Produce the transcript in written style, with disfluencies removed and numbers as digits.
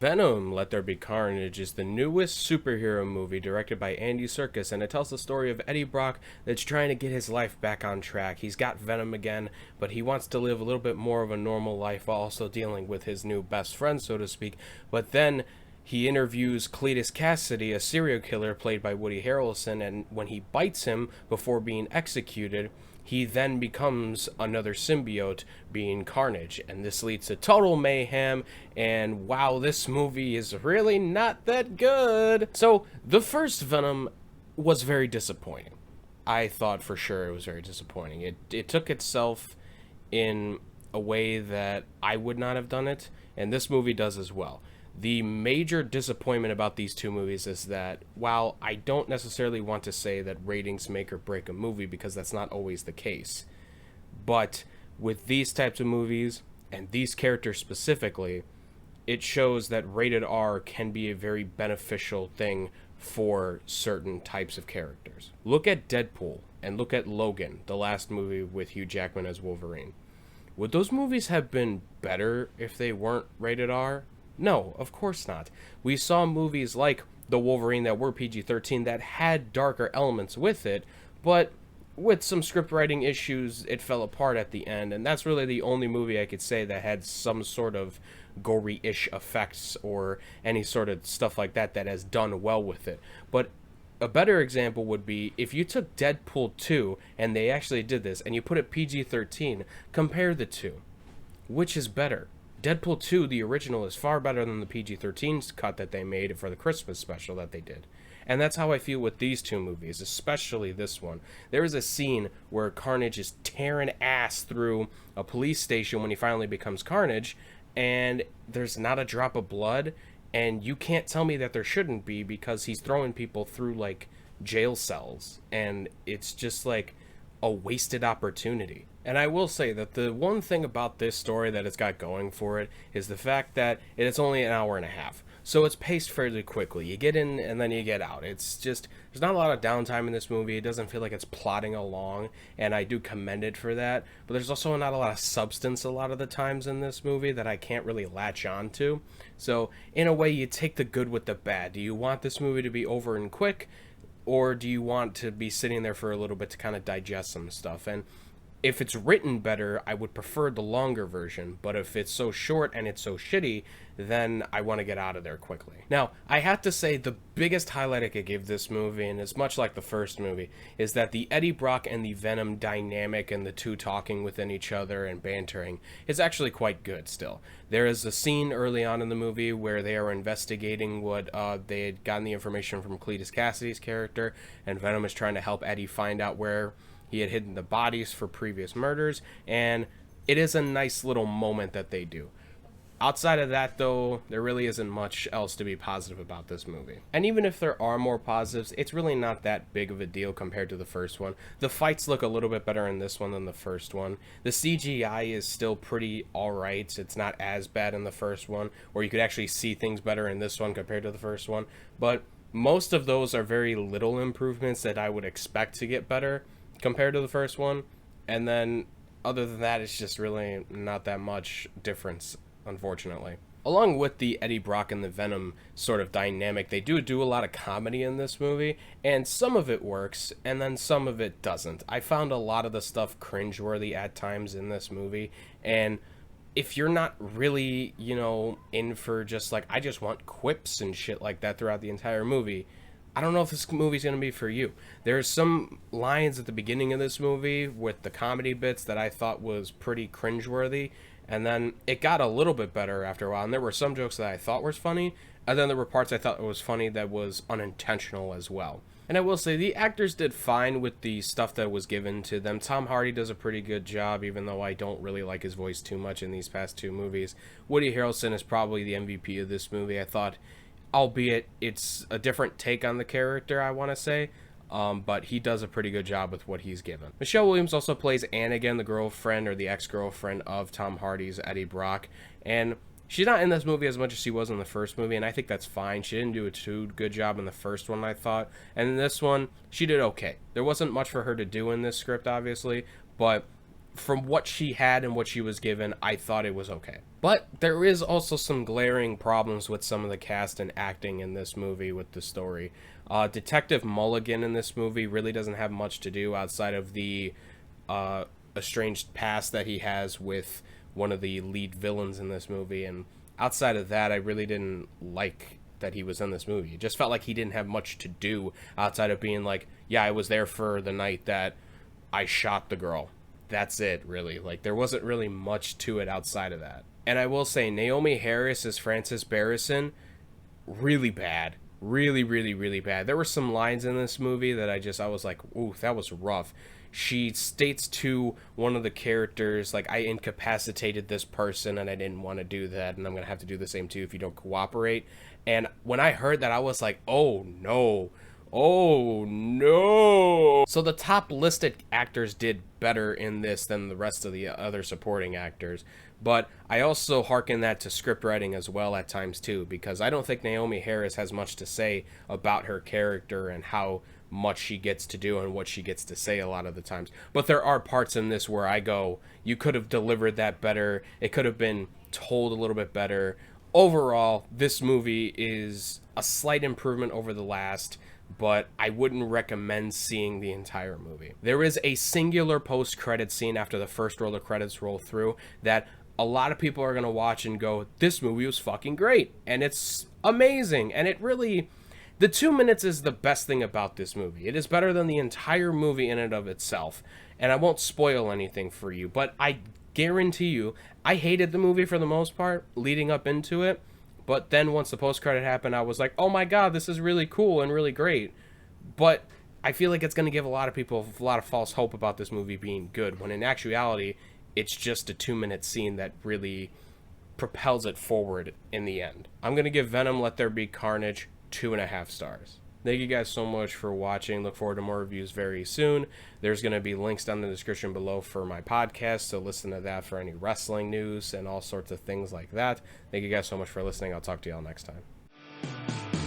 Venom, Let There Be Carnage is the newest superhero movie directed by Andy Serkis, and it tells the story of Eddie Brock that's trying to get his life back on track. He's got Venom again, but he wants to live a little bit more of a normal life while also dealing with his new best friend, so to speak. But then he interviews Cletus Cassidy, a serial killer played by Woody Harrelson, and when he bites him before being executed, he then becomes another symbiote, being Carnage, and this leads to total mayhem, and wow, this movie is really not that good. So, the first Venom was very disappointing. I thought for sure it was very disappointing. It took itself in a way that I would not have done it, and this movie does as well. The major disappointment about these two movies is that while I don't necessarily want to say that ratings make or break a movie, because that's not always the case, but with these types of movies and these characters specifically, it shows that rated R can be a very beneficial thing for certain types of characters. Look at Deadpool and look at Logan, the last movie with Hugh Jackman as Wolverine. Would those movies have been better if they weren't rated R? No, of course not. We saw movies like The Wolverine that were PG-13 that had darker elements with it, but with some script writing issues, it fell apart at the end, and that's really the only movie I could say that had some sort of gory-ish effects or any sort of stuff like that that has done well with it. But a better example would be if you took Deadpool 2, and they actually did this, and you put it PG-13, compare the two. Which is better? Deadpool 2, the original, is far better than the PG-13 cut that they made for the Christmas special that they did. And that's how I feel with these two movies, especially this one. There is a scene where Carnage is tearing ass through a police station when he finally becomes Carnage, and there's not a drop of blood, and you can't tell me that there shouldn't be because he's throwing people through, like, jail cells, and it's just, like, a wasted opportunity. And I will say that the one thing about this story that it's got going for it is the fact that it's only an hour and a half. So it's paced fairly quickly. You get in and then you get out. It's just, there's not a lot of downtime in this movie. It doesn't feel like it's plodding along, and I do commend it for that. But there's also not a lot of substance a lot of the times in this movie that I can't really latch on to. So in a way, you take the good with the bad. Do you want this movie to be over and quick, or do you want to be sitting there for a little bit to kind of digest some stuff? And if it's written better, I would prefer the longer version, but if it's so short and it's so shitty, then I want to get out of there quickly. Now, I have to say the biggest highlight I could give this movie, and it's much like the first movie, is that the Eddie Brock and the Venom dynamic and the two talking within each other and bantering is actually quite good still. There is a scene early on in the movie where they are investigating what they had gotten the information from Cletus Cassidy's character, and Venom is trying to help Eddie find out where he had hidden the bodies for previous murders, and it is a nice little moment that they do. Outside of that, though, there really isn't much else to be positive about this movie. And even if there are more positives, it's really not that big of a deal compared to the first one. The fights look a little bit better in this one than the first one. The CGI is still pretty alright. It's not as bad in the first one, or you could actually see things better in this one compared to the first one. But most of those are very little improvements that I would expect to get better compared to the first one, and then other than that, it's just really not that much difference, unfortunately. Along with the Eddie Brock and the Venom sort of dynamic, they do a lot of comedy in this movie, and some of it works, and then some of it doesn't. I found a lot of the stuff cringeworthy at times in this movie, and if you're not really, in for just like, I just want quips and shit like that throughout the entire movie, I don't know if this movie's going to be for you. There's some lines at the beginning of this movie with the comedy bits that I thought was pretty cringeworthy, and then it got a little bit better after a while, and there were some jokes that I thought was funny, and then there were parts I thought was funny that was unintentional as well. And I will say, the actors did fine with the stuff that was given to them. Tom Hardy does a pretty good job, even though I don't really like his voice too much in these past two movies. Woody Harrelson is probably the MVP of this movie. I thought, albeit it's a different take on the character, I want to say, but he does a pretty good job with what he's given. Michelle Williams also plays Anne again, the girlfriend or the ex-girlfriend of Tom Hardy's Eddie Brock, and she's not in this movie as much as she was in the first movie, and I think that's fine. She didn't do a too good job in the first one, I thought, and in this one, she did okay. There wasn't much for her to do in this script, obviously, but from what she had and what she was given, I thought it was okay. But there is also some glaring problems with some of the cast and acting in this movie with the story. Detective Mulligan in this movie really doesn't have much to do outside of the estranged past that he has with one of the lead villains in this movie, and outside of that, I really didn't like that he was in this movie. It just felt like he didn't have much to do outside of being like, yeah, I was there for the night that I shot the girl. That's it, really. Like, there wasn't really much to it outside of that. And I will say, Naomie Harris as Frances Barrison, really bad. Really, really, really bad. There were some lines in this movie that I was like, ooh, that was rough. She states to one of the characters, like, I incapacitated this person and I didn't want to do that, and I'm going to have to do the same too if you don't cooperate. And when I heard that, I was like, oh no. Oh no. So the top listed actors did better in this than the rest of the other supporting actors. But I also hearken that to script writing as well at times too, because I don't think Naomie Harris has much to say about her character and how much she gets to do and what she gets to say a lot of the times. But there are parts in this where I go, you could have delivered that better. It could have been told a little bit better. Overall, this movie is a slight improvement over the last, but I wouldn't recommend seeing the entire movie. There is a singular post-credit scene after the first roll of credits roll through that a lot of people are going to watch and go, this movie was fucking great, and it's amazing, and it really... The 2 minutes is the best thing about this movie. It is better than the entire movie in and of itself, and I won't spoil anything for you, but I guarantee you, I hated the movie for the most part leading up into it, but then once the post-credit happened, I was like, oh my god, this is really cool and really great. But I feel like it's going to give a lot of people a lot of false hope about this movie being good, when in actuality, it's just a 2-minute scene that really propels it forward in the end. I'm going to give Venom Let There Be Carnage 2.5 stars. Thank you guys so much for watching. Look forward to more reviews very soon. There's going to be links down in the description below for my podcast, so listen to that for any wrestling news and all sorts of things like that. Thank you guys so much for listening. I'll talk to y'all next time.